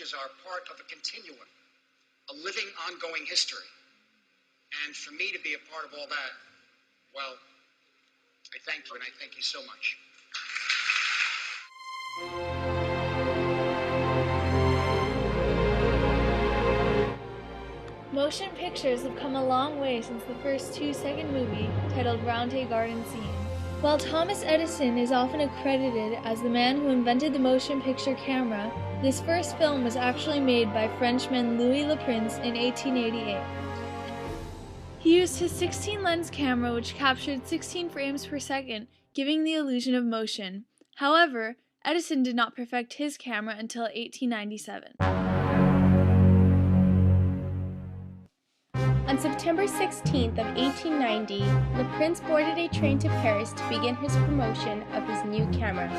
pictures are part of a continuum, a living, ongoing history. And for me to be a part of all that, well, I thank you, and I thank you so much. Motion pictures have come a long way since the first 2-second movie titled Roundhay Garden Scene. While Thomas Edison is often accredited as the man who invented the motion picture camera, this first film was actually made by Frenchman Louis Le Prince in 1888. He used his 16-lens camera, which captured 16 frames per second, giving the illusion of motion. However, Edison did not perfect his camera until 1897. On September 16th of 1890, Le Prince boarded a train to Paris to begin his promotion of his new camera.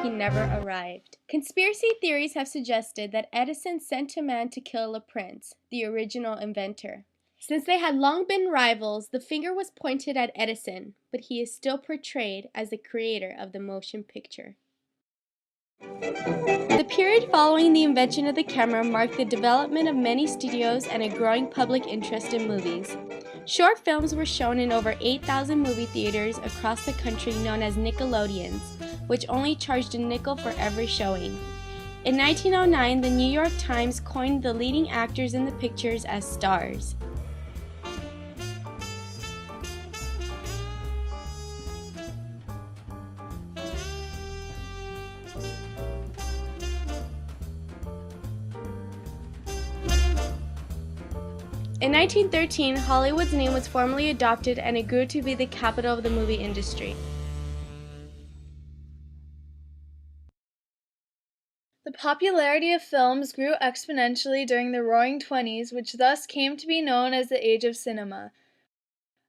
He never arrived. Conspiracy theories have suggested that Edison sent a man to kill Le Prince, the original inventor. Since they had long been rivals, the finger was pointed at Edison, but he is still portrayed as the creator of the motion picture. The period following the invention of the camera marked the development of many studios and a growing public interest in movies. Short films were shown in over 8,000 movie theaters across the country known as Nickelodeons, which only charged a nickel for every showing. In 1909, the New York Times coined the leading actors in the pictures as stars. In 1913, Hollywood's name was formally adopted and it grew to be the capital of the movie industry. The popularity of films grew exponentially during the Roaring Twenties, which thus came to be known as the Age of Cinema.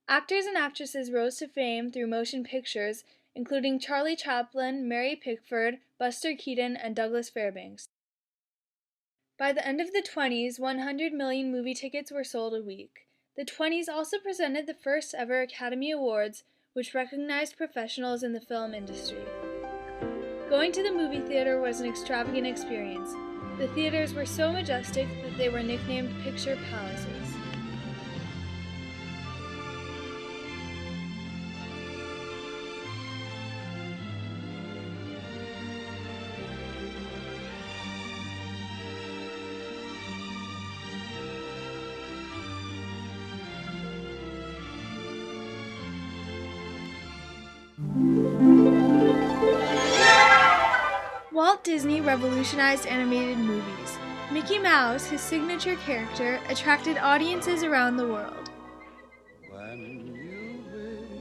Actors and actresses rose to fame through motion pictures, including Charlie Chaplin, Mary Pickford, Buster Keaton, and Douglas Fairbanks. By the end of the 20s, 100 million movie tickets were sold a week. The 20s also presented the first ever Academy Awards, which recognized professionals in the film industry. Going to the movie theater was an extravagant experience. The theaters were so majestic that they were nicknamed picture palaces. Walt Disney revolutionized animated movies. Mickey Mouse, his signature character, attracted audiences around the world.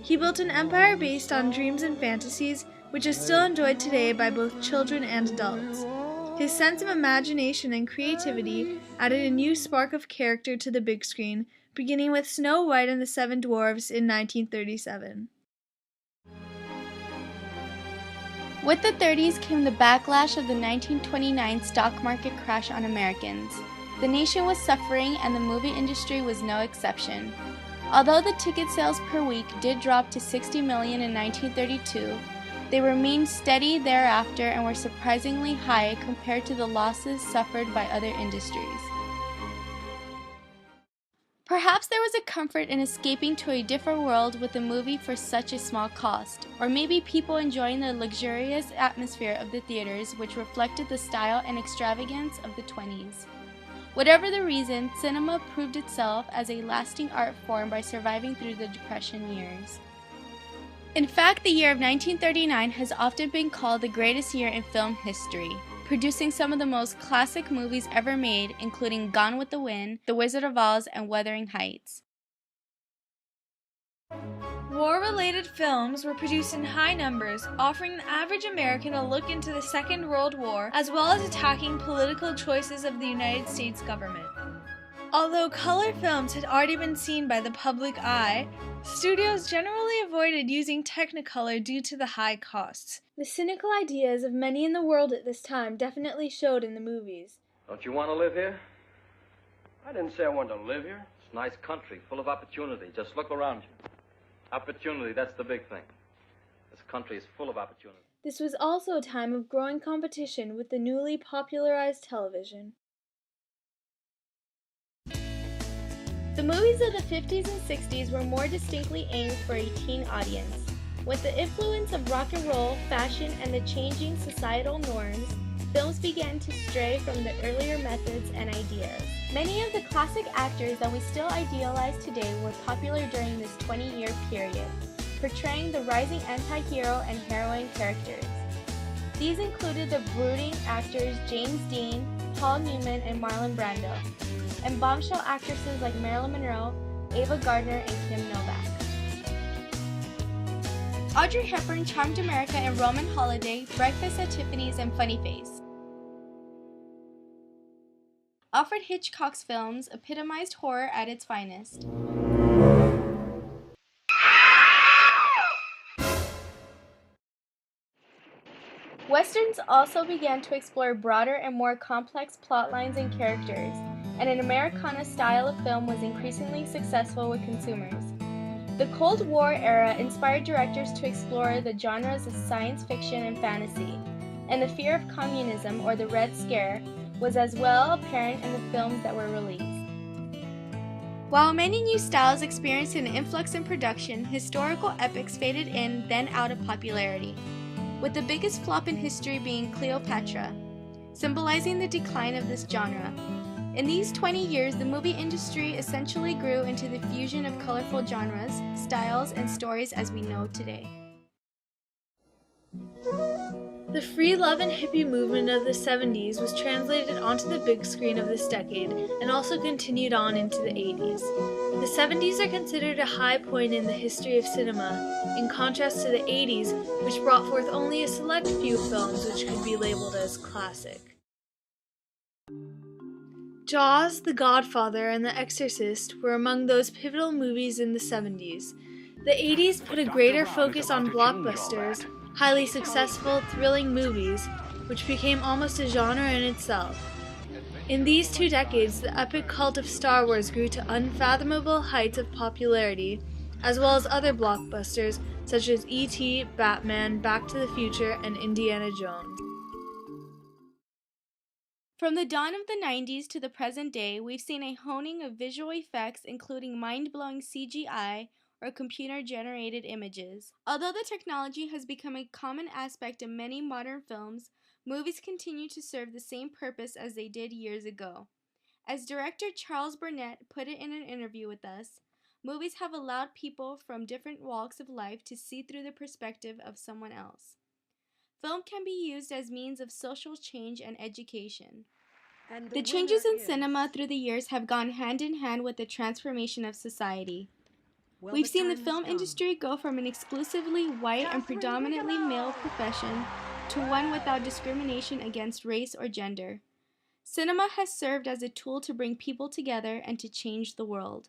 He built an empire based on dreams and fantasies, which is still enjoyed today by both children and adults. His sense of imagination and creativity added a new spark of character to the big screen, beginning with Snow White and the Seven Dwarfs in 1937. With the 30s came the backlash of the 1929 stock market crash on Americans. The nation was suffering and the movie industry was no exception. Although the ticket sales per week did drop to 60 million in 1932, they remained steady thereafter and were surprisingly high compared to the losses suffered by other industries. Perhaps there was a comfort in escaping to a different world with a movie for such a small cost, or maybe people enjoying the luxurious atmosphere of the theaters which reflected the style and extravagance of the 20s. Whatever the reason, cinema proved itself as a lasting art form by surviving through the Depression years. In fact, the year of 1939 has often been called the greatest year in film history, producing some of the most classic movies ever made, including Gone with the Wind, The Wizard of Oz, and Wuthering Heights. War-related films were produced in high numbers, offering the average American a look into the Second World War, as well as attacking political choices of the United States government. Although color films had already been seen by the public eye, studios generally avoided using Technicolor due to the high costs. The cynical ideas of many in the world at this time definitely showed in the movies. Don't you want to live here? I didn't say I wanted to live here. It's a nice country, full of opportunity. Just look around you. Opportunity, that's the big thing. This country is full of opportunity. This was also a time of growing competition with the newly popularized television. The movies of the 50s and 60s were more distinctly aimed for a teen audience. With the influence of rock and roll, fashion, and the changing societal norms, films began to stray from the earlier methods and ideas. Many of the classic actors that we still idealize today were popular during this 20-year period, portraying the rising anti-hero and heroine characters. These included the brooding actors James Dean, Paul Newman, and Marlon Brando, and bombshell actresses like Marilyn Monroe, Ava Gardner, and Kim Novak. Audrey Hepburn charmed America in Roman Holiday, Breakfast at Tiffany's, and Funny Face. Alfred Hitchcock's films epitomized horror at its finest. Westerns also began to explore broader and more complex plot lines and characters, and an Americana style of film was increasingly successful with consumers. The Cold War era inspired directors to explore the genres of science fiction and fantasy, and the fear of communism, or the Red Scare, was as well apparent in the films that were released. While many new styles experienced an influx in production, historical epics faded in, then out of popularity, with the biggest flop in history being Cleopatra, symbolizing the decline of this genre. In these 20 years, the movie industry essentially grew into the fusion of colorful genres, styles, and stories as we know today. The free love and hippie movement of the 70s was translated onto the big screen of this decade and also continued on into the 80s. The 70s are considered a high point in the history of cinema, in contrast to the 80s, which brought forth only a select few films which could be labeled as classic. Jaws, The Godfather, and The Exorcist were among those pivotal movies in the 70s. The 80s put a greater focus on blockbusters, highly successful, thrilling movies, which became almost a genre in itself. In these 2 decades, the epic cult of Star Wars grew to unfathomable heights of popularity, as well as other blockbusters such as E.T., Batman, Back to the Future, and Indiana Jones. From the dawn of the 90s to the present day, we've seen a honing of visual effects, including mind-blowing CGI, or computer-generated images. Although the technology has become a common aspect of many modern films, movies continue to serve the same purpose as they did years ago. As director Charles Burnett put it in an interview with us, movies have allowed people from different walks of life to see through the perspective of someone else. Film can be used as means of social change and education. The changes in cinema through the years have gone hand in hand with the transformation of society. We've seen the film industry go from an exclusively white and predominantly male profession to one without discrimination against race or gender. Cinema has served as a tool to bring people together and to change the world.